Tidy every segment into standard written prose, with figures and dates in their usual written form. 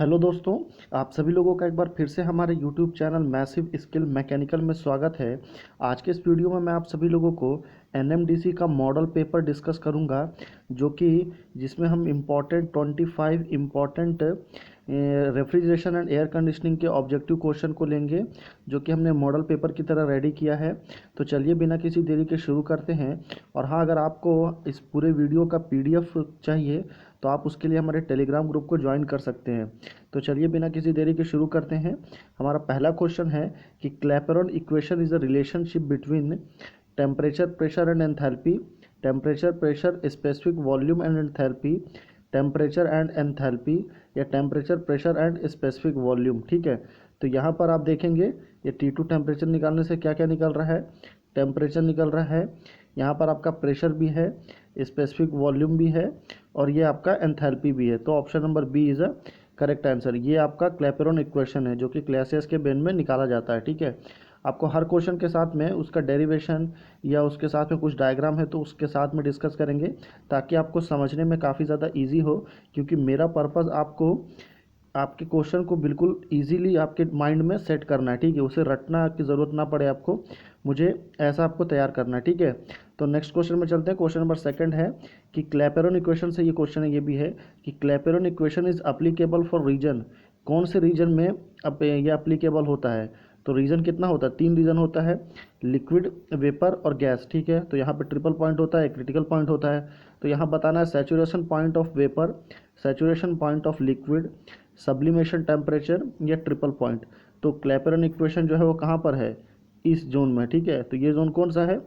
Hello दोस्तों, आप सभी लोगों का एक बार फिर से हमारे YouTube channel massive skill mechanical में स्वागत है। आज के इस वीडियो में मैं आप सभी लोगों को एनएमडीसी का मॉडल पेपर डिस्कस करूंगा, जो कि जिसमें हम important 25 important refrigeration and air conditioning के ऑब्जेक्टिव क्वेश्चन को लेंगे, जो कि हमने मॉडल पेपर की तरह रेडी किया है। तो चलिए बिना किसी देरी के शुरू करते हैं। और हाँ, अगर आपको इस पूरे वीडियो का पीडीएफ चाहिए तो आप उसके लिए हमारे टेलीग्राम ग्रुप को ज्वाइन कर सकते हैं। तो चलिए बिना किसी देरी के शुरू करते हैं। हमारा पहला क्वेश्चन है कि Clapeyron equation is a relationship between temperature, pressure and enthalpy, temperature, pressure, specific volume and enthalpy, temperature and enthalpy, या temperature, pressure and specific volume. ठीक है, तो यहाँ पर आप देखेंगे ये T2 टेम्परेचर निकालने से क्या क्या निकल रहा है, टेम्परेचर निकल रहा है, यहाँ पर आपका प्रेशर भी है, स्पेसिफिक वॉल्यूम भी है, और ये आपका एंथैल्पी भी है। तो option number B is a correct answer. ये आपका क्लैपेरॉन इक्वेशन है, जो कि क्लासेस के बेन में निकाला जाता है। ठीक है, आपको हर क्वेश्चन के साथ में उसका डेरिवेशन या उसके साथ में कुछ डायग्राम है तो उसके साथ में डिस्कस करेंगे, ताकि आपको समझने में काफ़ी ज़्यादा इजी हो। क्योंकि मेरा पर्पज़ आपको आपके क्वेश्चन को बिल्कुल इजीली आपके माइंड में सेट करना है। ठीक है, उसे रटना की ज़रूरत ना पड़े आपको, मुझे ऐसा आपको तैयार करना है। ठीक है, तो नेक्स्ट क्वेश्चन में चलते हैं। क्वेश्चन नंबर सेकंड है कि क्लैपेरॉन इक्वेशन से ये क्वेश्चन है, ये भी है कि Clapeyron equation is applicable for region. कौन से रीजन में अब ये अप्लीकेबल होता है? तो रीजन कितना होता है? 3 रीजन होता है, लिक्विड, वेपर और गैस। ठीक है, तो यहाँ पे ट्रिपल पॉइंट होता है, क्रिटिकल पॉइंट होता है। तो यहाँ बताना है saturation point of vapour, saturation point of liquid, sublimation temperature या ट्रिपल पॉइंट। तो क्लैपेरॉन इक्वेशन जो है वो कहाँ पर है? इस जोन में। ठीक है, तो ये जोन कौन सा है?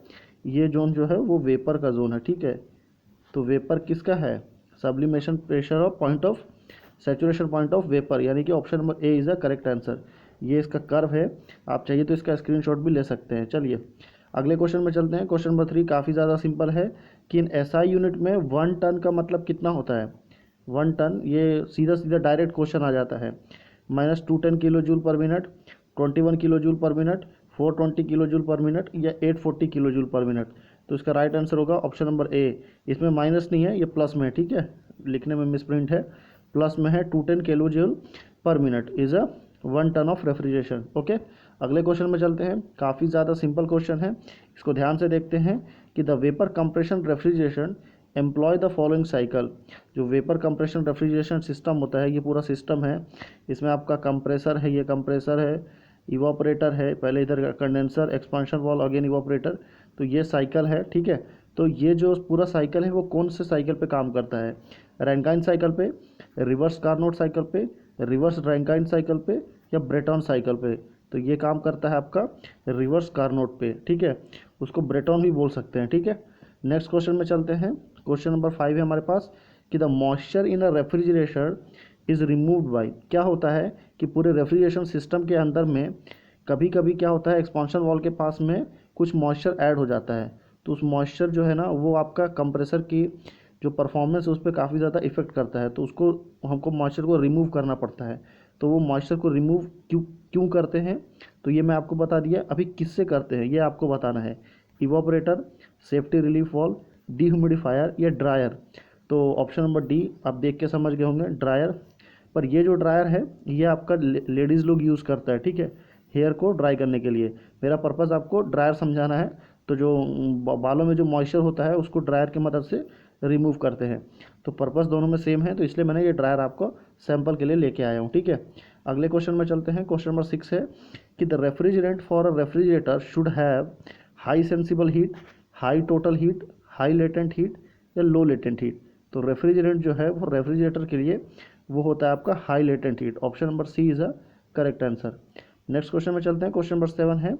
ये जोन जो है वो वेपर का जोन है। ठीक है, तो वेपर किसका है? Sublimation pressure of point of saturation point of vapour, यानी कि option number A is the correct answer. ये इसका कर्व है, आप चाहिए तो इसका स्क्रीनशॉट भी ले सकते हैं। चलिए अगले क्वेश्चन में चलते हैं। क्वेश्चन नंबर 3 काफ़ी ज़्यादा सिंपल है कि इन एसआई यूनिट में 1 टन का मतलब कितना होता है? 1 टन, ये सीधा सीधा डायरेक्ट क्वेश्चन आ जाता है। -210 किलो जूल पर मिनट, 21 किलो जूल पर मिनट, 420 किलो जूल पर मिनट या 840 किलो जूल पर मिनट। तो इसका राइट आंसर होगा ऑप्शन नंबर ए। इसमें माइनस नहीं है, ये प्लस में है। ठीक है, लिखने में मिसप्रिंट है, प्लस में है। 210 किलो जूल पर minute is a 1 ton of refrigeration. Okay, अगले क्वेश्चन में चलते हैं। काफ़ी ज़्यादा सिंपल क्वेश्चन है, इसको ध्यान से देखते हैं कि the vapour compression refrigeration employ the following cycle. जो वेपर कंप्रेशन रेफ्रिजरेशन सिस्टम होता है, ये पूरा सिस्टम है। इसमें आपका कंप्रेसर है, ये कंप्रेसर है, इवापोरेटर है, पहले इधर condenser, expansion valve, again evaporator. तो ये साइकिल है। ठीक है, तो ये जो पूरा साइकिल है वो कौन से साइकिल पे काम करता है? रैंकाइन साइकिल पे, रिवर्स कार्नोट साइकिल पे, रिवर्स रैंकाइन साइकिल पे या ब्रेटॉन साइकिल पे? तो ये काम करता है आपका रिवर्स कार्नोट पे। ठीक है, उसको ब्रेटॉन भी बोल सकते हैं। ठीक है, नेक्स्ट क्वेश्चन में चलते हैं। क्वेश्चन नंबर 5 है हमारे पास कि the moisture in a refrigerator is removed by. क्या होता है कि पूरे रेफ्रिजरेशन सिस्टम के अंदर में कभी कभी क्या होता है, एक्सपांशन वॉल के पास में कुछ मॉइस्चर ऐड हो जाता है। तो उस मॉइस्चर जो है ना, वो आपका कंप्रेसर की जो परफॉर्मेंस है उस पर काफ़ी ज़्यादा इफेक्ट करता है। तो उसको हमको मॉइस्चर को रिमूव करना पड़ता है। तो वो मॉइस्चर को रिमूव क्यों क्यों करते हैं? तो ये मैं आपको बता दिया। अभी किससे करते हैं ये आपको बताना है। Evaporator, safety relief valve, dehumidifier या ड्रायर। तो ऑप्शन नंबर डी आप देख के समझ गए होंगे, ड्रायर। पर ये जो ड्रायर है ये आपका लेडीज़ लोग यूज़ करता है। ठीक है, हेयर को ड्राई करने के लिए। मेरा पर्पज़ आपको ड्रायर समझाना है। तो जो बालों में जो मॉइस्चर होता है उसको ड्रायर की मदद से रिमूव करते हैं। तो पर्पज़ दोनों में सेम है, तो इसलिए मैंने ये ड्रायर आपको सैंपल के लिए लेके आया हूँ। ठीक है, अगले क्वेश्चन में चलते हैं। क्वेश्चन नंबर 6 है कि the refrigerant for a refrigerator should have high sensible heat, high total heat, high latent heat या लो लेटेंट हीट। तो रेफ्रिजरेंट जो है वो रेफ्रिजरेटर के लिए वो होता है आपका high latent heat. Option number C is a correct answer. Next question में चलते हैं। क्वेश्चन नंबर 7 है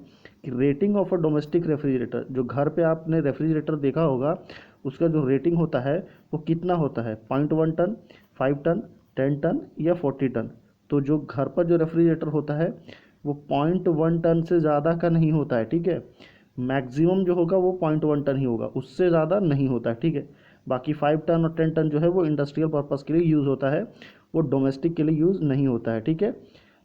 कि rating of a domestic refrigerator. जो घर पे आपने रेफ्रिजरेटर देखा होगा उसका जो रेटिंग होता है वो कितना होता है? 0.1 टन, 5 टन, 10 टन या 40 टन। तो जो घर पर जो रेफ्रिजरेटर होता है वो 0.1 टन से ज़्यादा का नहीं होता है। ठीक है, मैक्सिमम जो होगा वो 0.1 टन ही होगा, उससे ज़्यादा नहीं होता है। ठीक है, बाकी 5 टन और 10 टन जो है वो इंडस्ट्रियल पर्पज़ के लिए यूज़ होता है, वो डोमेस्टिक के लिए यूज़ नहीं होता है। ठीक है,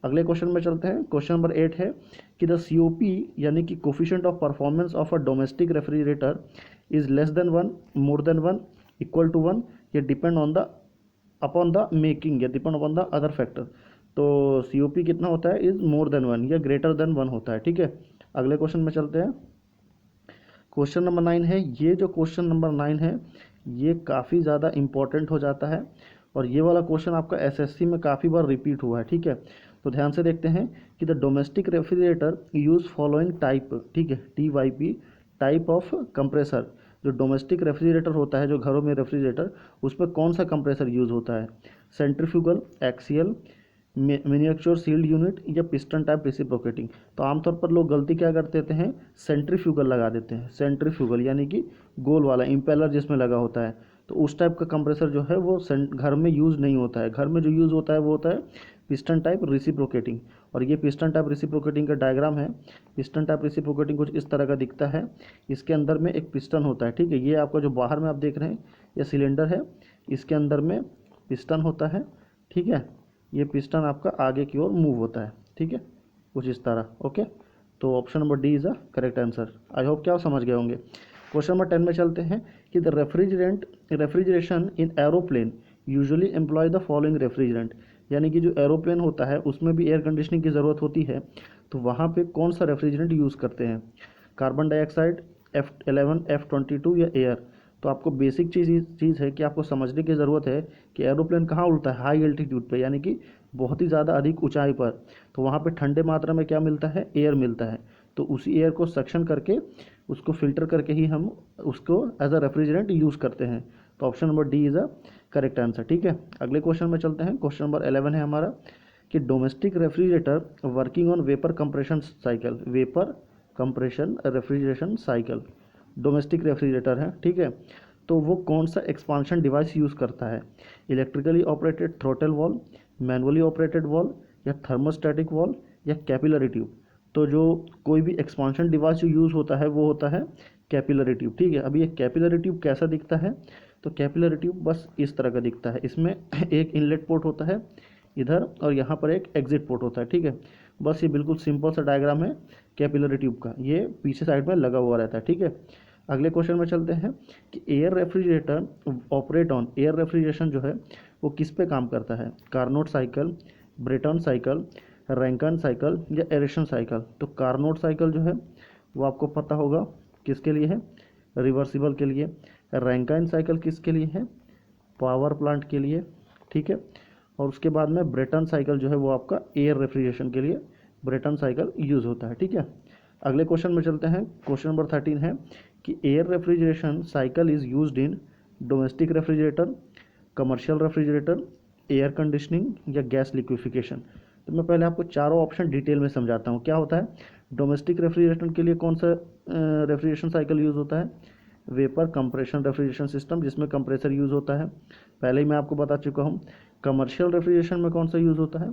अगले क्वेश्चन में चलते हैं। क्वेश्चन नंबर 8 है कि द COP यानी कि coefficient of performance of a domestic refrigerator is less than 1, more than 1, equal to 1 या depend on the upon the making या depend upon the other factor. तो COP कितना होता है, इज मोर देन 1 या greater than 1 होता है, ठीक है। अगले क्वेश्चन में चलते हैं। क्वेश्चन नंबर 9 है, ये जो क्वेश्चन नंबर 9 है ये काफ़ी ज़्यादा इंपॉर्टेंट हो जाता है और ये वाला क्वेश्चन आपका SSC में काफ़ी बार रिपीट हुआ है, ठीक है। तो ध्यान से देखते हैं कि the domestic refrigerator use following type, ठीक है, TYP टाइप ऑफ कंप्रेसर। जो डोमेस्टिक रेफ्रिजरेटर होता है, जो घरों में रेफ्रिजरेटर, उस पर कौन सा कंप्रेसर यूज़ होता है, centrifugal, axial, miniature sealed unit या पिस्टन टाइप रेसिप्रोकेटिंग। तो आमतौर पर लोग गलती क्या कर देते हैं, सेंट्रीफ्यूगल लगा देते हैं। सेंट्रीफ्यूगल यानी कि गोल वाला इम्पेलर जिसमें लगा होता है, तो उस टाइप का कंप्रेसर जो है वो घर में यूज़ नहीं होता है। घर में जो यूज़ होता है वो होता है पिस्टन टाइप रेसिप्रोकेटिंग। और ये पिस्टन टाइप रेसिप्रोकेटिंग का डायग्राम है। पिस्टन टाइप रेसिप्रोकेटिंग कुछ इस तरह का दिखता है। इसके अंदर में एक पिस्टन होता है, ठीक है। ये आपका जो बाहर में आप देख रहे हैं ये सिलेंडर है, इसके अंदर में पिस्टन होता है, ठीक है। ये पिस्टन आपका आगे की ओर मूव होता है, ठीक है, कुछ इस तरह, ओके। तो option number D is a correct answer. I hope क्या आप समझ गए होंगे। क्वेश्चन नंबर 10 में चलते हैं कि the refrigeration in aeroplane usually employ the following refrigerant. यानी कि जो एरोप्लेन होता है उसमें भी एयर कंडीशनिंग की ज़रूरत होती है, तो वहाँ पे कौन सा रेफ्रिजरेंट यूज़ करते हैं, कार्बन डाइऑक्साइड, F11, F22 या एयर। तो आपको बेसिक चीज़ है कि आपको समझने की ज़रूरत है कि एरोप्लेन कहाँ उड़ता है, हाई एल्टीट्यूड पे, यानी कि बहुत ही ज़्यादा अधिक ऊंचाई पर। तो वहाँ पे ठंडे मात्रा में क्या मिलता है, एयर मिलता है। तो उसी एयर को सक्शन करके उसको फिल्टर करके ही हम उसको एज अ रेफ्रिजरेंट यूज़ करते हैं। तो option number D is a correct answer, ठीक है। अगले क्वेश्चन में चलते हैं। क्वेश्चन नंबर 11 है हमारा कि domestic refrigerator working on vapour compression cycle, vapour compression refrigeration cycle domestic refrigerator है, ठीक है। तो वो कौन सा एक्सपांशन डिवाइस यूज़ करता है, electrically operated throttle valve, manually operated valve या थर्मोस्टैटिक वॉल्व या कैपिलरी ट्यूब। तो जो कोई भी एक्सपांशन डिवाइस जो यूज़ होता है वो होता है कैपिलरी ट्यूब, ठीक है। अभी ये कैपिलरी ट्यूब कैसा दिखता है, तो कैपिलरी ट्यूब बस इस तरह का दिखता है। इसमें एक इनलेट पोर्ट होता है इधर और यहाँ पर एक एग्जिट पोर्ट होता है, ठीक है। बस ये बिल्कुल सिंपल सा डायग्राम है कैपिलरी ट्यूब का, ये पीछे साइड में लगा हुआ रहता है, ठीक है। अगले क्वेश्चन में चलते हैं कि air refrigerator operate on, air refrigeration जो है वो किस पे काम करता है, Carnot cycle, Brayton cycle, Rankine cycle या एरेशन साइकिल। तो कार्नोट साइकिल जो है वो आपको पता होगा किसके लिए है, रिवर्सिबल के लिए। रैंकाइन साइकिल किसके लिए है, पावर प्लांट के लिए, ठीक है। और उसके बाद में ब्रेटन साइकिल जो है वो आपका एयर रेफ्रिजरेशन के लिए ब्रेटन साइकिल यूज़ होता है, ठीक है। अगले क्वेश्चन में चलते हैं। क्वेश्चन नंबर 13 है कि air refrigeration cycle is used in domestic refrigerator, commercial refrigerator, air conditioning या गैस लिक्विफिकेशन। तो मैं पहले आपको चारों ऑप्शन डिटेल में समझाता हूँ क्या होता है। डोमेस्टिक रेफ्रिजरेशन के लिए कौन सा रेफ्रिजरेशन साइकिल यूज़ होता है, वेपर कंप्रेशन रेफ्रिजरेशन सिस्टम जिसमें कंप्रेसर यूज़ होता है, पहले ही मैं आपको बता चुका हूँ। कमर्शियल रेफ्रिजरेशन में कौन सा यूज़ होता है,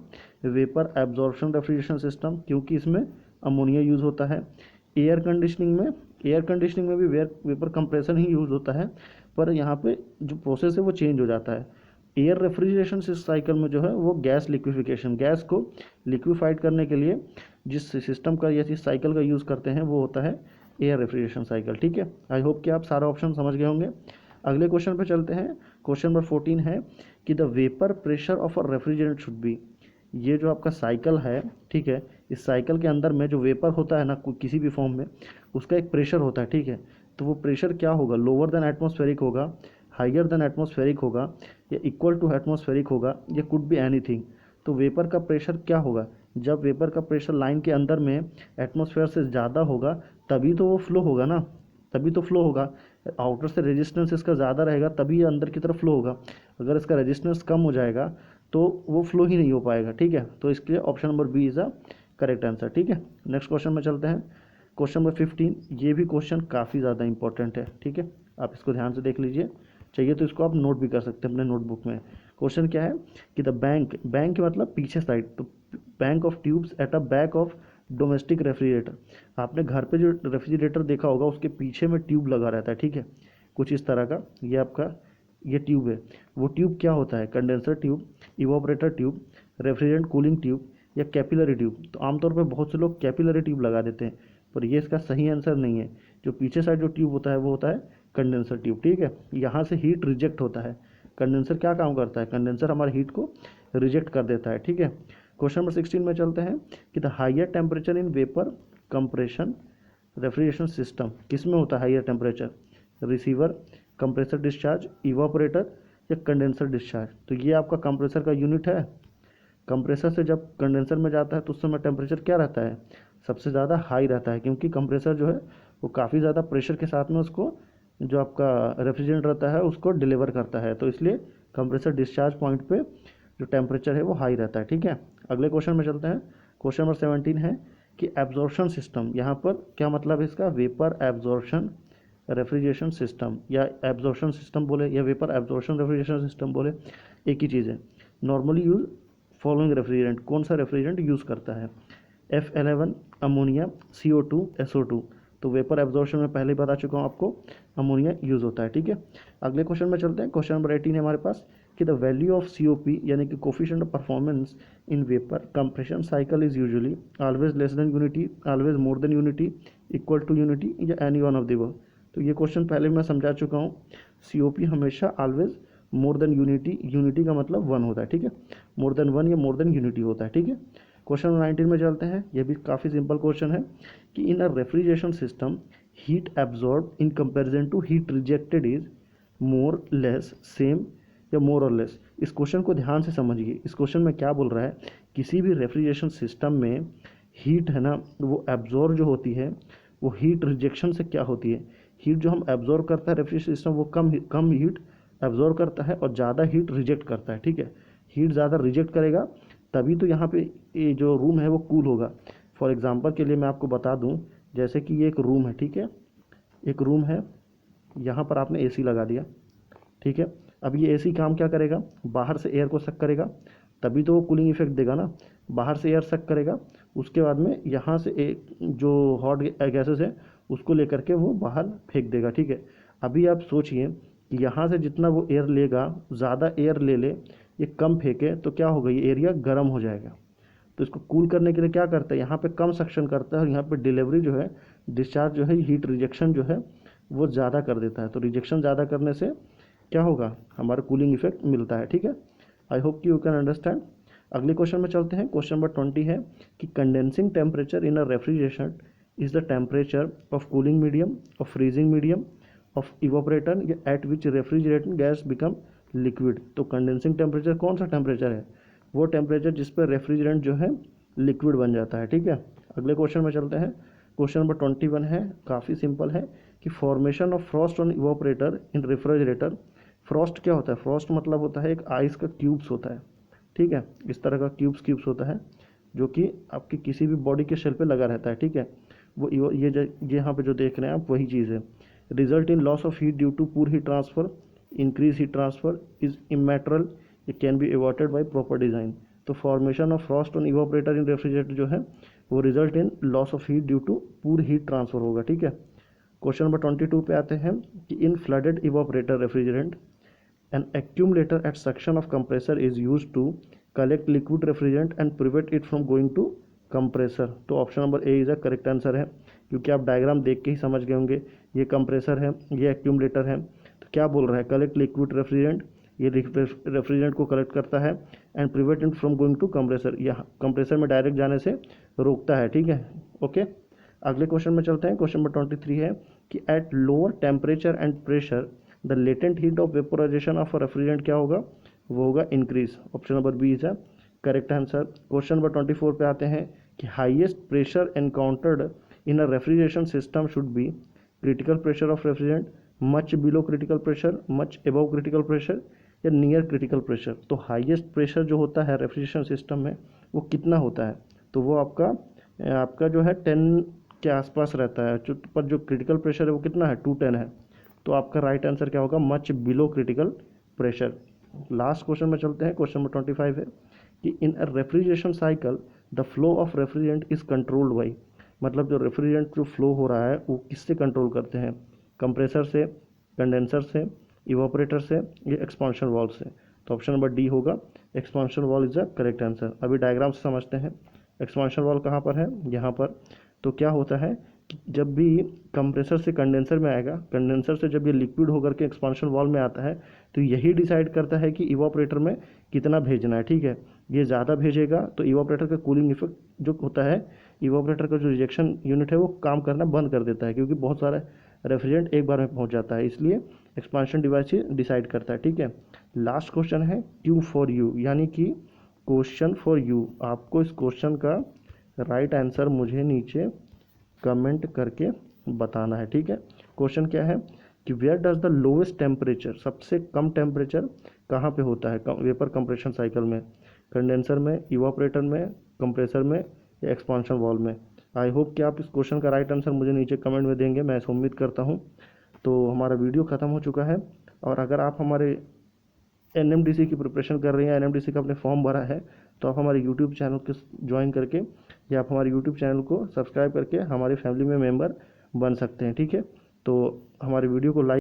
वेपर एब्जॉर्प्शन रेफ्रिजरेशन सिस्टम, क्योंकि इसमें अमोनिया यूज़ होता है। एयर कंडीशनिंग में भी वेपर कंप्रेशन ही यूज़ होता है, पर यहाँ पे जो प्रोसेस है वो चेंज हो जाता है। एयर रेफ्रिजरेशन साइकिल में जो है वो गैस लिक्विफिकेशन, गैस को लिक्विफाइड करने के लिए जिस सिस्टम का या जिस साइकिल का यूज़ करते हैं वो होता है एयर रेफ्रिजरेशन साइकिल, ठीक है। आई होप कि आप सारा ऑप्शन समझ गए होंगे। अगले क्वेश्चन पे चलते हैं। क्वेश्चन नंबर 14 है कि the vapour pressure of a refrigerant should be. ये जो आपका साइकिल है, ठीक है, इस साइकिल के अंदर में जो वेपर होता है ना किसी भी फॉर्म में, उसका एक प्रेशर होता है, ठीक है। तो वो प्रेशर क्या होगा, लोअर देन एटमॉस्फेरिक होगा, हाइयर देन एटमॉस्फेरिक होगा या इक्वल टू एटमॉस्फेरिक होगा, या कुड बी एनीथिंग। तो वेपर का प्रेशर क्या होगा, जब वेपर का प्रेशर लाइन के अंदर में एटमॉस्फेयर से ज़्यादा होगा तभी तो वो फ्लो होगा ना, तभी तो फ्लो होगा। आउटर से रेजिस्टेंस इसका ज़्यादा रहेगा तभी ये अंदर की तरफ फ्लो होगा। अगर इसका रेजिस्टेंस कम हो जाएगा तो वो फ्लो ही नहीं हो पाएगा, ठीक है। तो इसके लिए option number B is a correct answer, ठीक है। नेक्स्ट क्वेश्चन में चलते हैं। क्वेश्चन नंबर 15, ये भी क्वेश्चन काफ़ी ज़्यादा इंपॉर्टेंट है, ठीक है। आप इसको ध्यान से देख लीजिए, चाहिए तो इसको आप नोट भी कर सकते हैं अपने नोटबुक में। क्वेश्चन क्या है कि द बैंक मतलब पीछे साइड, तो bank of tubes at a back of domestic refrigerator. आपने घर पे जो रेफ्रिजरेटर देखा होगा उसके पीछे में ट्यूब लगा रहता है, ठीक है, कुछ इस तरह का। ये आपका ये ट्यूब है, वो ट्यूब क्या होता है, condenser tube, evaporator tube, refrigerant cooling tube या कैपिलरी ट्यूब। तो आमतौर पे बहुत से लोग कैपिलरी ट्यूब लगा देते हैं, पर ये इसका सही आंसर नहीं है। जो पीछे साइड जो ट्यूब होता है वो होता है कंडेंसर ट्यूब, ठीक है। यहाँ से हीट रिजेक्ट होता है, कंडेंसर क्या काम करता है, कंडेंसर हमारे हीट को रिजेक्ट कर देता है, ठीक है। क्वेश्चन नंबर 16 में चलते हैं कि the higher temperature in vapour compression refrigeration system किस में होता है higher temperature, receiver, compressor discharge, evaporator या कंडेंसर डिस्चार्ज। तो ये आपका कंप्रेसर का यूनिट है। कंप्रेसर से जब कंडेंसर में जाता है तो उस समय टेम्परेचर क्या रहता है, सबसे ज़्यादा हाई रहता है, क्योंकि कंप्रेसर जो है वो काफ़ी ज़्यादा प्रेशर के साथ में उसको जो आपका रेफ्रिजरेंट रहता है उसको डिलीवर करता है, तो इसलिए कंप्रेसर डिस्चार्ज पॉइंट पे जो टेम्परेचर है वो हाई रहता है, ठीक है। अगले क्वेश्चन में चलते हैं। क्वेश्चन नंबर 17 है कि एब्जॉर्प्शन सिस्टम, यहाँ पर क्या मतलब है इसका, वेपर एब्जॉर्प्शन रेफ्रिजरेशन सिस्टम या एब्जॉर्प्शन सिस्टम बोले या वेपर एब्जॉर्प्शन रेफ्रिजरेशन सिस्टम बोले, एक ही चीज़ है। नॉर्मली यूज फॉलोइंग रेफ्रिजरेंट, कौन सा रेफ्रिजरेंट यूज़ करता है, F11 अमोनिया, CO2 SO2। तो वेपर एब्जॉर्प्शन में पहले ही बता चुका हूँ आपको, अमोनिया यूज़ होता है, ठीक है। अगले क्वेश्चन में चलते हैं। क्वेश्चन नंबर 18 है हमारे पास कि द वैल्यू ऑफ COP यानी कि coefficient of performance in vapour compression cycle is usually always less than unity, always more than unity, equal to unity या any one of the above. तो ये question पहले मैं समझा चुका हूँ। COP हमेशा always more than unity, unity का मतलब वन होता है, ठीक है, मोर देन वन या मोर देन यूनिटी होता है, ठीक है। क्वेश्चन नंबर 19 में चलते हैं। ये भी काफ़ी सिंपल क्वेश्चन है कि in a refrigeration system heat absorb in comparison to heat rejected is more less same या मोर और लेस। इस क्वेश्चन को ध्यान से समझिए। इस क्वेश्चन में क्या बोल रहा है, किसी भी रेफ्रिजरेशन सिस्टम में हीट है ना वो एब्जॉर्ब जो होती है वो हीट रिजेक्शन से क्या होती है, हीट जो हम एब्जॉर्ब करता है रेफ्रिजरेशन सिस्टम वो कम हीट एब्जॉर्ब करता है और ज़्यादा हीट रिजेक्ट करता है, ठीक है। हीट ज़्यादा रिजेक्ट करेगा तभी तो यहाँ पे ये जो रूम है वो कूल होगा। फॉर एग्जांपल के लिए मैं आपको बता दूं, जैसे कि ये एक रूम है, ठीक है, एक रूम है, यहाँ पर आपने एसी लगा दिया, ठीक है। अब ये एसी काम क्या करेगा, बाहर से एयर को सक करेगा तभी तो वो कूलिंग इफेक्ट देगा ना, बाहर से एयर सक करेगा, उसके बाद में यहाँ से एक जो हॉट गैसेस है उसको लेकर के वो बाहर फेंक देगा, ठीक है। अभी आप सोचिए कि यहाँ से जितना वो एयर लेगा, ज़्यादा एयर ले ले, ये कम फेंके तो क्या होगा, ये एरिया गर्म हो जाएगा। तो इसको कूल करने के लिए क्या करता है, यहाँ पे कम सक्शन करता है और यहाँ पे डिलीवरी जो है, डिस्चार्ज जो है, हीट रिजेक्शन जो है वो ज़्यादा कर देता है। तो रिजेक्शन ज़्यादा करने से क्या होगा, हमारा कूलिंग इफेक्ट मिलता है, ठीक है। आई होप कि यू कैन अंडरस्टैंड। अगले क्वेश्चन में चलते हैं। क्वेश्चन नंबर 20 है कि condensing temperature in a refrigeration is the temperature of cooling medium, of freezing medium, of evaporator eight which refrigerating gas become liquid. तो कंडेंसिंग टेम्परेचर कौन सा टेम्परेचर है, वो टेम्परेचर जिस पर रेफ्रिजरेंट जो है लिक्विड बन जाता है, ठीक है। अगले क्वेश्चन में चलते हैं। क्वेश्चन नंबर 21 है, काफ़ी सिंपल है कि formation of frost on evaporator in refrigerator. Frost क्या होता है, फ्रॉस्ट मतलब होता है एक आइस का क्यूब्स होता है, ठीक है, इस तरह का क्यूब्स होता है जो कि आपकी किसी भी बॉडी के शेल पे लगा रहता है, ठीक है। वो ये यहाँ पे जो देख रहे हैं आप वही चीज़ है। Result in loss of heat due to poor heat transfer, increase heat transfer is immaterial, it can be avoided by proper design. तो formation of frost on evaporator in refrigerator जो है वो result in loss of heat due to poor heat transfer होगा, ठीक है। Question number 22 पे आते हैं कि in flooded evaporator refrigerant an accumulator at suction of compressor is used to collect liquid refrigerant and prevent it from going to compressor। तो option number A is a correct answer है, क्योंकि आप diagram देख के ही समझ गए होंगे, ये कंप्रेसर है, ये एक्यूमुलेटर है। तो क्या बोल रहा है, कलेक्ट लिक्विड रेफ्रिजरेंट, ये रेफ्रिजरेंट को कलेक्ट करता है and prevent it from going to compressor, यह कंप्रेसर में डायरेक्ट जाने से रोकता है, ठीक है, ओके। अगले क्वेश्चन में चलते हैं। क्वेश्चन नंबर 23 है कि at lower temperature and pressure the latent heat of vaporisation of refrigerant क्या होगा, वो होगा increase. Option number B is a correct answer. Question number 24 पे आते हैं कि highest pressure encountered in a refrigeration system should be critical pressure of refrigerant, much below critical pressure, much above critical pressure या near critical pressure. तो highest pressure जो होता है refrigeration system में वो कितना होता है, तो वो आपका जो है 10 के आसपास रहता है, पर जो क्रिटिकल प्रेशर है वो कितना है, 210 है। तो आपका राइट आंसर क्या होगा, much below critical pressure. Last question में चलते हैं। क्वेश्चन नंबर 25 है कि in a refrigeration cycle the flow of refrigerant is controlled by, मतलब जो रेफ्रिजरेंट जो फ्लो हो रहा है वो किससे कंट्रोल करते हैं, कंप्रेसर से, कंडेंसर से, इवापोरेटर से या एक्सपांशन वाल्व से। तो ऑप्शन नंबर डी होगा, expansion valve is the correct answer. अभी डायग्राम से समझते हैं। एक्सपांशन वाल्व कहाँ पर है, यहाँ पर। तो क्या होता है, जब भी कंप्रेसर से कंडेंसर में आएगा, कंडेंसर से जब ये लिक्विड होकर के एक्सपांशन वाल्व में आता है तो यही डिसाइड करता है कि इवापोरेटर में कितना भेजना है, ठीक है। ये ज़्यादा भेजेगा तो इवापोरेटर का कूलिंग इफेक्ट जो होता है, इवापोरेटर का जो रिजेक्शन यूनिट है वो काम करना बंद कर देता है, क्योंकि बहुत सारा रेफ्रिजरेंट एक बार में पहुंच जाता है, इसलिए एक्सपांशन डिवाइस ही डिसाइड करता है, ठीक है। लास्ट क्वेश्चन है क्यू फॉर यू, यानी कि क्वेश्चन फॉर यू। आपको इस क्वेश्चन का राइट आंसर मुझे नीचे कमेंट करके बताना है, ठीक है। क्वेश्चन क्या है कि where does the lowest temperature, सबसे कम टेम्परेचर कहाँ पे होता है वेपर कंप्रेशन साइकिल में, कंडेंसर में, इवापोरेटर में, कंप्रेसर में या एक्सपांशन वाल्व में। आई होप कि आप इस क्वेश्चन का राइट आंसर मुझे नीचे कमेंट में देंगे, मैं ऐसा उम्मीद करता हूँ। तो हमारा वीडियो ख़त्म हो चुका है, और अगर आप हमारे एनएमडीसी की प्रिपरेशन कर रहे हैं, एनएमडीसी का आपने फॉर्म भरा है, तो आप हमारे यूट्यूब चैनल के ज्वाइन करके या आप हमारे यूट्यूब चैनल को सब्सक्राइब करके हमारी फैमिली में मेंबर बन सकते हैं, ठीक है। तो हमारे वीडियो को लाइक